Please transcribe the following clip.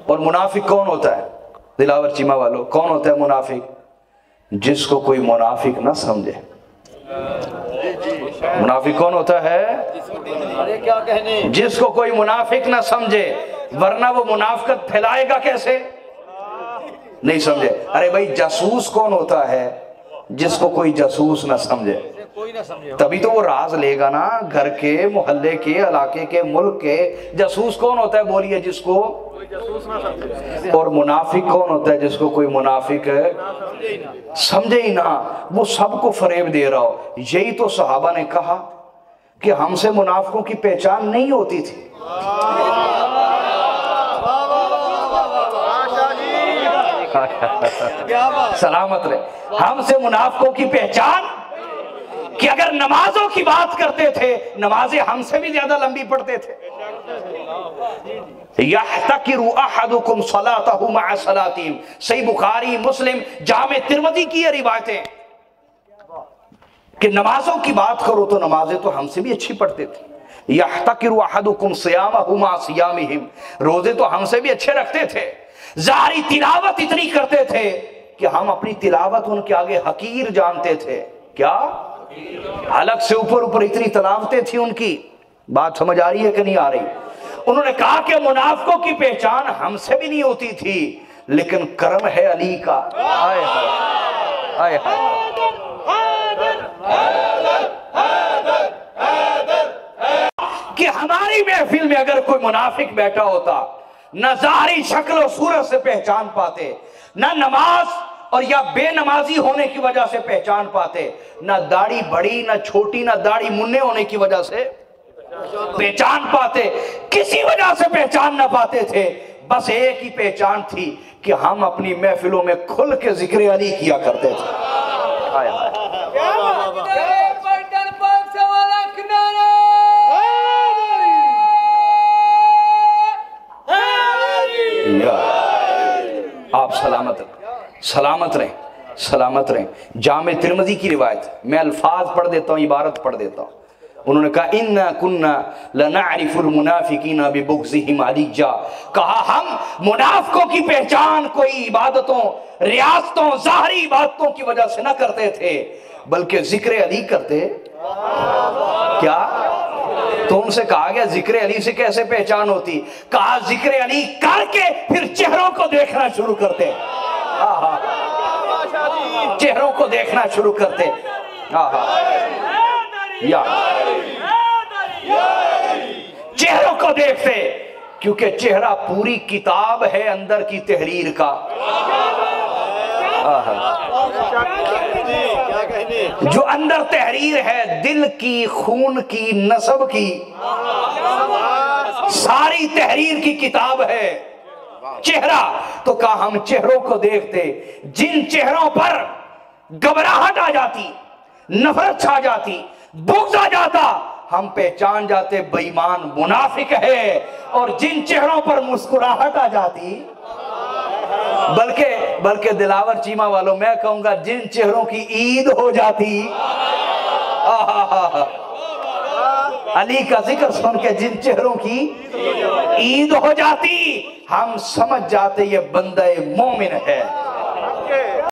اور منافق کون ہوتا ہے دلاور چیمہ والوں؟ کون ہوتا ہے منافق؟ جس کو کوئی منافق نہ سمجھے۔ منافق کون ہوتا ہے؟ جس کو کوئی منافق نہ سمجھے، ورنہ وہ منافقت پھیلائے گا کیسے؟ نہیں سمجھے۔ ارے بھائی جاسوس کون ہوتا ہے؟ جس کو کوئی جاسوس نہ سمجھے، تبھی تو وہ راز لے گا نا، گھر کے، محلے کے، علاقے کے، ملک کے۔ جاسوس کون ہوتا ہے بولیے؟ جس کو اور منافق کون ہوتا ہے؟ جس کو کوئی منافق سمجھے ہی نہ، وہ سب کو فریب دے رہا ہو۔ یہی تو صحابہ نے کہا کہ ہم سے منافقوں کی پہچان نہیں ہوتی تھی۔ سلامت رہے۔ ہم سے منافقوں کی پہچان کہ اگر نمازوں کی بات کرتے تھے، نمازیں ہم سے بھی زیادہ لمبی پڑھتے تھے۔ یحتقر احدکم صلاتہ مع صلاتہم، صحیح بخاری، مسلم، جامع ترمذی کی یہ روایتیں کہ نمازوں کی بات کرو تو نمازیں تو ہم سے بھی اچھی پڑھتے تھے۔ یحتقر احدکم صیامہ مع صیامہم، روزے تو ہم سے بھی اچھے رکھتے تھے۔ ظاہری تلاوت اتنی کرتے تھے کہ ہم اپنی تلاوت ان کے آگے حقیر جانتے تھے۔ کیا؟ حلق سے اوپر اوپر اتنی تلاوتیں تھی ان کی۔ بات سمجھ آ رہی ہے کہ نہیں آ رہی؟ انہوں نے کہا کہ منافقوں کی پہچان ہم سے بھی نہیں ہوتی تھی، لیکن کرم ہے علی کا۔ آئے آئے کہ ہماری محفل میں اگر کوئی منافق بیٹھا ہوتا، نہ ظاہری شکل و صورت سے پہچان پاتے، نہ نماز اور یا بے نمازی ہونے کی وجہ سے پہچان پاتے، نہ داڑھی بڑی نہ چھوٹی نہ داڑھی مننے ہونے کی وجہ سے پہچان پاتے، کسی وجہ سے پہچان نہ پاتے تھے۔ بس ایک ہی پہچان تھی کہ ہم اپنی محفلوں میں کھل کے ذکر علی کیا کرتے تھے۔ آپ سلامت رہیں، سلامت رہیں، سلامت رہیں۔ جامع ترمذی کی روایت، میں الفاظ پڑھ دیتا ہوں، عبارت پڑھ دیتا ہوں۔ انہوں نے کہا اِنَّا كُنَّا لَنَعْرِفُ الْمُنَافِقِينَ بِبُغْضِهِمْ عَلِيًّا، کہا ہم منافقوں کی پہچان کوئی عبادتوں، ریاستوں، ظاہری عبادتوں کی وجہ سے نہ کرتے تھے، بلکہ ذکر علی کرتے۔ کیا؟ تو ان سے کہا گیا ذکر علی سے کیسے پہچان ہوتی؟ کہا ذکر علی کر کے پھر چہروں کو دیکھنا شروع کرتے۔ چہروں کو دیکھنا شروع کرتے۔ یا چہروں کو دیکھتے، کیونکہ چہرہ پوری کتاب ہے اندر کی تحریر کا۔ جو اندر تحریر ہے دل کی، خون کی، نسب کی، ساری تحریر کی کتاب ہے چہرہ۔ تو کہا ہم چہروں کو دیکھتے، جن چہروں پر گھبراہٹ آ جاتی، نفرت چھا جاتی، بغض آ جاتا، ہم پہچان جاتے بے ایمان منافق ہے، اور جن چہروں پر مسکراہٹ آ جاتی، بلکہ دلاور چیمہ والوں میں کہوں گا جن چہروں کی عید ہو جاتی، علی کا ذکر سن کے جن چہروں کی عید ہو جاتی، ہم سمجھ جاتے یہ بندہ مومن ہے۔